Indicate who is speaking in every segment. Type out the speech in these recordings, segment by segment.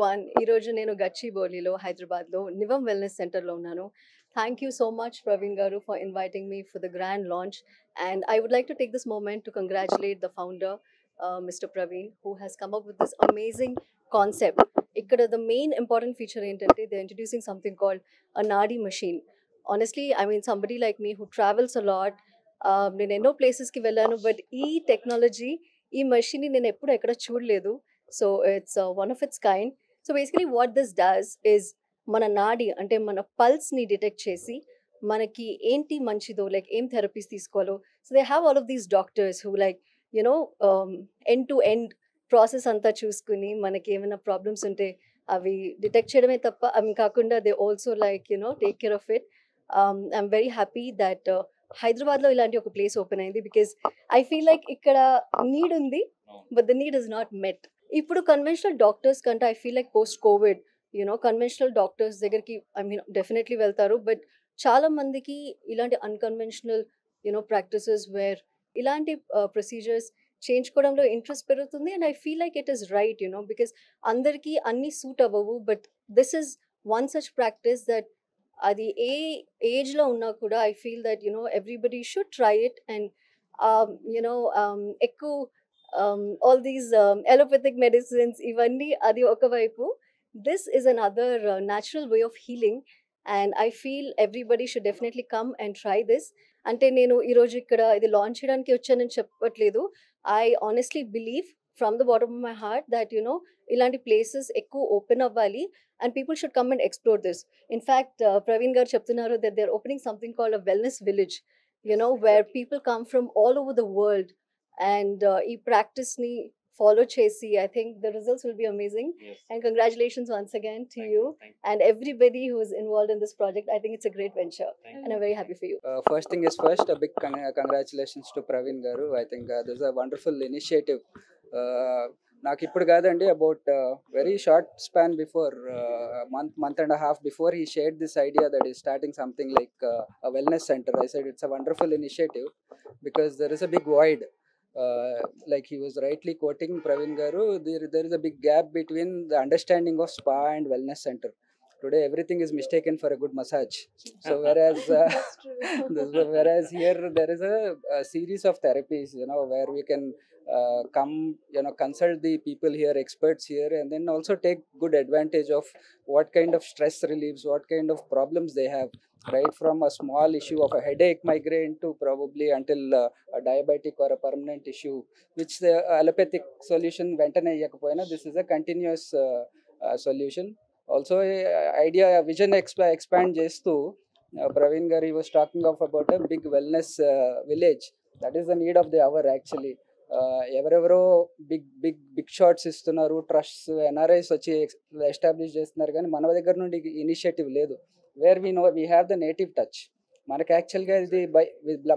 Speaker 1: everyone. ఈరోజు నేను గచ్చిబౌలిలో హైదరాబాద్లో నివం వెల్నెస్ సెంటర్లో ఉన్నాను. Thank you so much, Praveen Garu, for inviting me for the grand launch. And I would like to take this moment to congratulate the founder, Mr. Praveen, who has come up with this amazing concept. ఇక్కడ the main important feature ఏంటంటే they're introducing something called a Nadi machine. Honestly, I mean, somebody like me who travels a lot, నేను ఎన్నో ప్లేసెస్కి వెళ్ళాను, but ఈ technology, ఈ మషిన్ని నేను ఎప్పుడు ఎక్కడ చూడలేదు. So it's one of its kind. So basically what this does is మన నాడి అంటే మన పల్స్ని డిటెక్ట్ చేసి మనకి ఏంటి మంచిదో, లైక్ ఏం థెరపీస్ తీసుకోవాలో. So they have all of these doctors who like you know end to end process అంతా చూసుకుని మనకి ఏమైనా ప్రాబ్లమ్స్ ఉంటే అవి డిటెక్ట్ చేయడమే తప్ప అవి కాకుండా they also like take care of it. I'm very happy that హైదరాబాద్లో ఇలాంటి ఒక ప్లేస్ ఓపెన్ అయింది, బికాస్ ఐ ఫీల్ లైక్ ఇక్కడ నీడ్ ఉంది, but the need is not met. ఇప్పుడు కన్వెన్షనల్ డాక్టర్స్ కంటే I feel like post Covid conventional doctors దగ్గరికి I mean definitely వెళ్తారు, బట్ చాలా మందికి ఇలాంటి అన్కన్వెన్షనల్ ప్రాక్టీసెస్ వేర్ ఇలాంటి ప్రొసీజర్స్ చేయించుకోవడంలో ఇంట్రెస్ట్ పెరుగుతుంది. And I feel like it is right because అందరికీ అన్నీ సూట్ అవ్వవు, but this is one such practice that అది ఏ ఏజ్లో ఉన్నా కూడా I feel that everybody should try it. And ఎక్కువ all these allopathic medicines ఇవన్నీ అది ఒకవైపు, this is another natural way of healing, and I feel everybody should definitely come and try this. అంటే నేను ఈరోజు ఇక్కడ ఇది లాంచ్ చేయడానికి వచ్చానని చెప్పట్లేదు. I honestly believe from the bottom of my heart that ఇలాంటి ప్లేసెస్ ఎక్కువ ఓపెన్ అవ్వాలి and people should come and explore this. In fact, Praveen garu చెప్తున్నారు that they're opening something called a wellness village, where people come from all over the world and ఈ practice ని follow చేసి I think the results will be amazing.
Speaker 2: Yes.
Speaker 1: And congratulations once again to
Speaker 2: Thank
Speaker 1: you
Speaker 2: Thank
Speaker 1: and everybody who is involved in this project. I think it's a great venture
Speaker 2: Thank
Speaker 1: and I'm very happy for you.
Speaker 3: First thing is first, a big congratulations to Praveen Garu. I think this is a wonderful initiative. నాకు ఇప్పుడు కాదండి, about very short span before month and a half before he shared this idea that he's starting something like a wellness center. I said it's a wonderful initiative because there is a big void. Like he was rightly quoting Praveen Garu, there is a big gap between the understanding of spa and wellness center. Today everything is mistaken for a good massage. So whereas
Speaker 1: That's true.
Speaker 3: whereas here there is a series of therapies where we can come consult the people here, experts here, and then also take good advantage of what kind of stress reliefs, what kind of problems they have, right from a small issue of a headache, migraine, to probably until a diabetic or a permanent issue which the allopathic solution ventane iyyakapoyina, this is a continuous solution. Also idea vision expand చేస్తూ Praveen Garu was talking about a big wellness village. That is the need of the hour actually. ఎవరెవరో big shots ఇస్తున్నారు, trusts, NRIs వచ్చి establish చేస్తున్నారు, కానీ మన దగ్గర నుండి initiative లేదు. Where we have the native touch. మనకి యాక్చువల్గా ఇది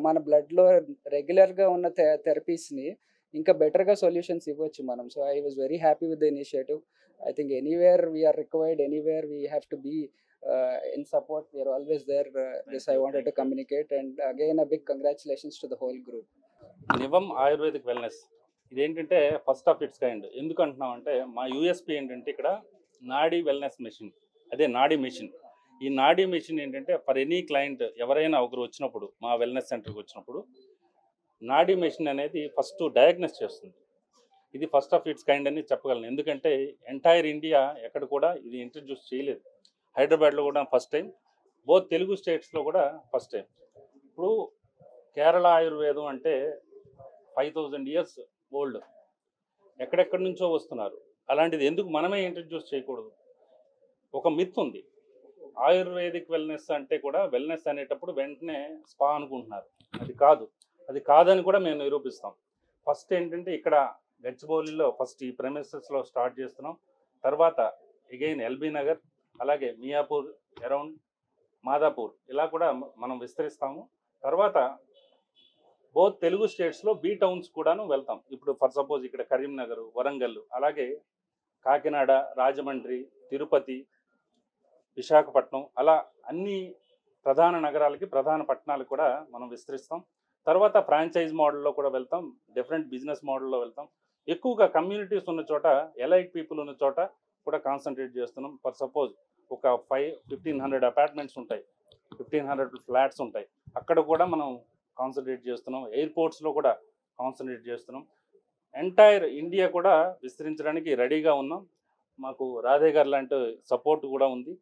Speaker 3: మన బ్లడ్లో రెగ్యులర్గా ఉన్న థెరపీస్ని ఇంకా బెటర్గా సొల్యూషన్స్ ఇవ్వచ్చు మనం. So I was very happy with the initiative. I think anywhere we are required, anywhere we have to be in support, we are always there. This I wanted to communicate, and again a big congratulations to the whole group.
Speaker 2: Nivam ayurvedic wellness ఇదేంటంటే first of its kind. ఎందుకు అంటున్నాం అంటే మా USP ఏంటంటే ఇక్కడ నాడీ wellness machine, అదే నాడీ మెషిన్. ఈ నాడీ మెషిన్ ఏంటంటే ఫర్ ఎనీ క్లయింట్ ఎవరైనా ఒకరు వచ్చినప్పుడు మా వెల్నెస్ సెంటర్కి వచ్చినప్పుడు నాడీ మెషిన్ అనేది ఫస్ట్ డయాగ్నోస్ చేస్తుంది. ఇది ఫస్ట్ ఆఫ్ ఇట్స్ కైండ్ అని చెప్పగలను. ఎందుకంటే ఎంటైర్ ఇండియా ఎక్కడ కూడా ఇది ఇంట్రడ్యూస్ చేయలేదు. హైదరాబాద్లో కూడా ఫస్ట్ టైం, బోత్ తెలుగు స్టేట్స్లో కూడా ఫస్ట్ టైం. ఇప్పుడు కేరళ ఆయుర్వేదం అంటే 5000 years ఓల్డ్, ఎక్కడెక్కడి నుంచో వస్తున్నారు. అలాంటిది ఎందుకు మనమే ఇంట్రడ్యూస్ చేయకూడదు? ఒక మిత్ ఉంది, ఆయుర్వేదిక్ వెల్నెస్ అంటే కూడా వెల్నెస్ అనేటప్పుడు వెంటనే స్పా అనుకుంటున్నారు. అది కాదని కూడా మేము నిరూపిస్తాం. ఫస్ట్ ఏంటంటే ఇక్కడ గచ్చిబౌలిలో ఫస్ట్ ఈ ప్రెమిసెస్లో స్టార్ట్ చేస్తున్నాం. తర్వాత అగైన్ ఎల్బీ నగర్, అలాగే మియాపూర్, అరౌండ్ మాదాపూర్, ఇలా కూడా మనం విస్తరిస్తాము. తర్వాత బోత్ తెలుగు స్టేట్స్లో బీ టౌన్స్ కూడాను వెళ్తాం. ఇప్పుడు ఫర్ సపోజ్ ఇక్కడ కరీంనగర్, వరంగల్, అలాగే కాకినాడ, రాజమండ్రి, తిరుపతి, విశాఖపట్నం, అలా అన్ని ప్రధాన నగరాలకి, ప్రధాన పట్టణాలకు కూడా మనం విస్తరిస్తాం. తర్వాత ఫ్రాంచైజ్ మోడల్లో కూడా వెళ్తాం, డిఫరెంట్ బిజినెస్ మోడల్లో వెళ్తాం. ఎక్కువగా కమ్యూనిటీస్ ఉన్న చోట, ఎలైట్ పీపుల్ ఉన్న చోట కూడా కాన్సన్ట్రేట్ చేస్తున్నాం. ఫర్ సపోజ్ ఒక 1500 అపార్ట్మెంట్స్ ఉంటాయి, 1500 ఫ్లాట్స్ ఉంటాయి, అక్కడ కూడా మనం కాన్సన్ట్రేట్ చేస్తున్నాం. ఎయిర్పోర్ట్స్లో కూడా కాన్సన్ట్రేట్ చేస్తున్నాం. ఎంటైర్ ఇండియా కూడా విస్తరించడానికి రెడీగా ఉన్నాం. మాకు రాధే గారు లాంటి సపోర్ట్ కూడా ఉంది.